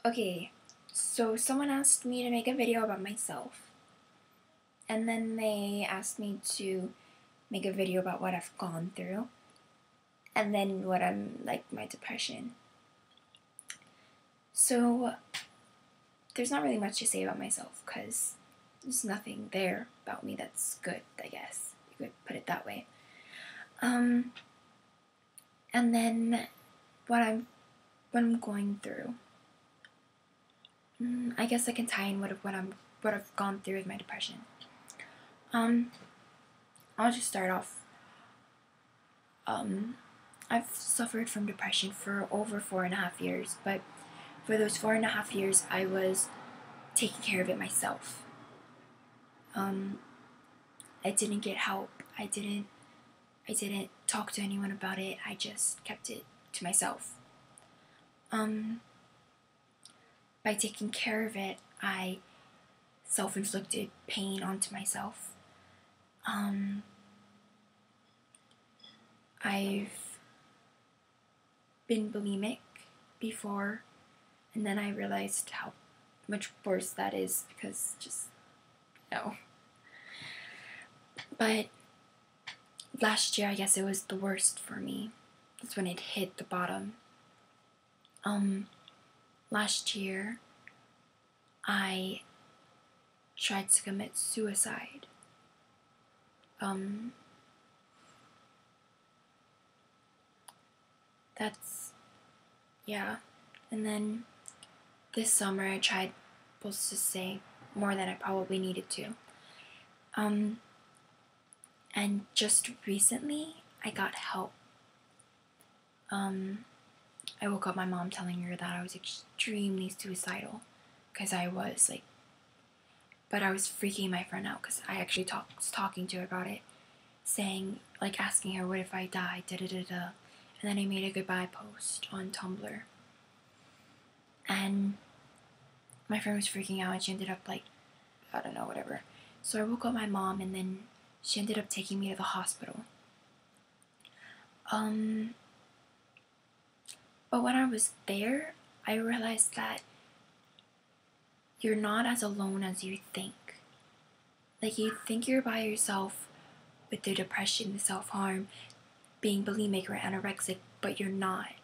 Okay, so someone asked me to make a video about myself, and then they asked me to make a video about what I've gone through, and then what I'm like, my depression. So there's not really much to say about myself because there's nothing there about me that's good, I guess you could put it that way. And then what I'm going through. I guess I can tie in what I've gone through with my depression. I'll just start off. I've suffered from depression for over 4.5 years, but for those 4.5 years, I was taking care of it myself. I didn't get help. I didn't talk to anyone about it. I just kept it to myself. By taking care of it, I self-inflicted pain onto myself. I've been bulimic before, and then I realized how much worse that is because just, no. But last year, I guess it was the worst for me. That's when it hit the bottom. Last year, I tried to commit suicide. Yeah. And then this summer I tried, supposed to say, more than I probably needed to. And just recently I got help. I woke up my mom telling her that I was extremely suicidal because I was like, but I was freaking my friend out because I actually was talking to her about it, saying, like, asking her, what if I die, da-da-da-da. And then I made a goodbye post on Tumblr. And my friend was freaking out and she ended up, like, I don't know, whatever. So I woke up my mom and then she ended up taking me to the hospital. But when I was there, I realized that you're not as alone as you think. Like, you think you're by yourself with the depression, the self-harm, being bulimic or anorexic, but you're not.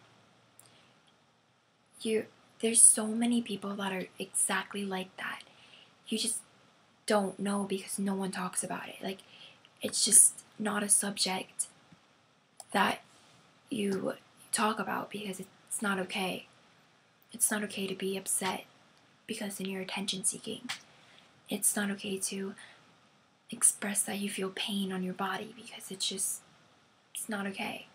There's so many people that are exactly like that. You just don't know because no one talks about it. Like, it's just not a subject that you talk about because it's not okay. It's not okay to be upset because then you're attention seeking. It's not okay to express that you feel pain on your body because it's not okay.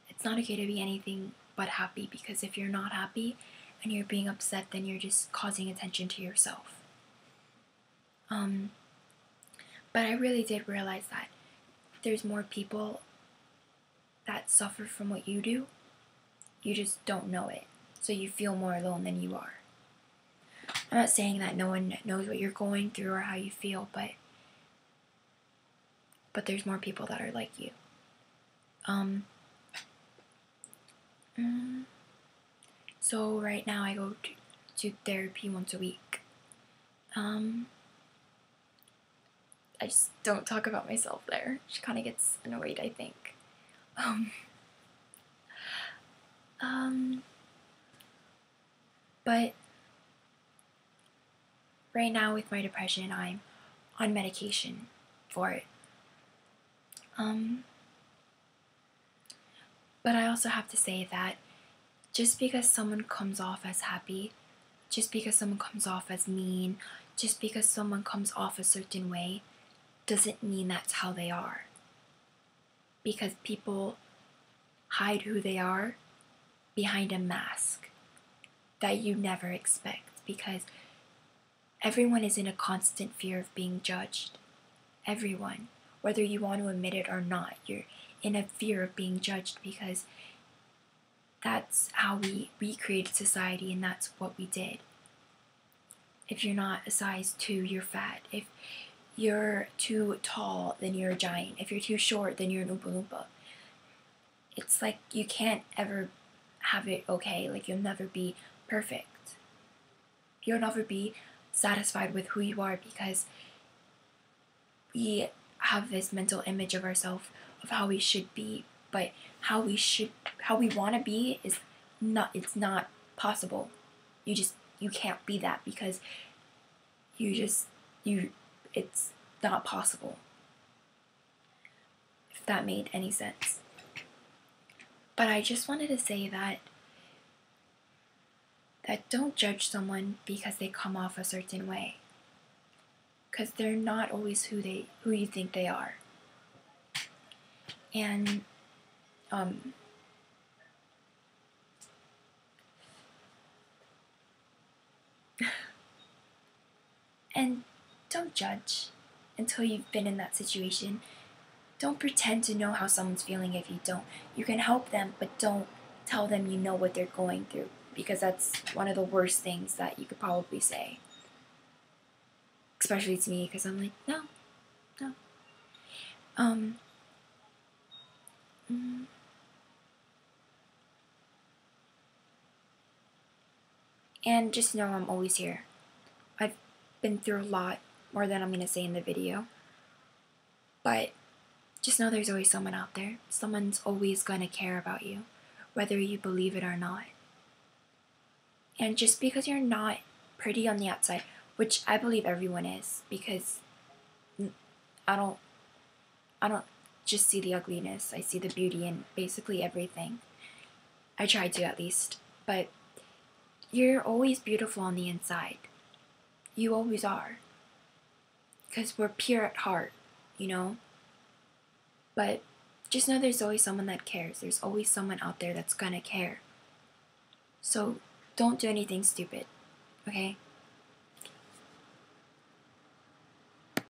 It's not okay to be anything but happy because if you're not happy and you're being upset, then you're just causing attention to yourself. But I really did realize that there's more people that suffer from what you do. You just don't know it. So you feel more alone than you are. I'm not saying that no one knows what you're going through or how you feel, but there's more people that are like you. So right now I go to therapy once a week. I just don't talk about myself there. She kind of gets annoyed, I think. But right now with my depression, I'm on medication for it. But I also have to say that just because someone comes off as happy, just because someone comes off as mean, just because someone comes off a certain way, doesn't mean that's how they are. Because people hide who they are behind a mask that you never expect, because everyone is in a constant fear of being judged. Everyone. Whether you want to admit it or not, you're in a fear of being judged because that's how we created society and that's what we did. If you're not a size 2, you're fat. If you're too tall, then you're a giant. If you're too short, then you're an Oompa Loompa. It's like you can't ever have it okay. Like, you'll never be perfect. You'll never be satisfied with who you are, because we have this mental image of ourselves of how we should be, but how we want to be is not, it's not possible. You can't be that, because it's not possible. If that made any sense. But I just wanted to say that don't judge someone because they come off a certain way, because they're not always who you think they are. And and don't judge until you've been in that situation. Don't pretend to know how someone's feeling if you don't. You can help them, but don't tell them you know what they're going through, because that's one of the worst things that you could probably say. Especially to me, because I'm like, no. And just know I'm always here. I've been through a lot, more than I'm going to say in the video. But just know there's always someone out there. Someone's always going to care about you, whether you believe it or not. And just because you're not pretty on the outside, which I believe everyone is, because I don't just see the ugliness. I see the beauty in basically everything. I try to, at least. But you're always beautiful on the inside. You always are. Because we're pure at heart, you know? But just know there's always someone that cares. There's always someone out there that's gonna care. So don't do anything stupid, okay?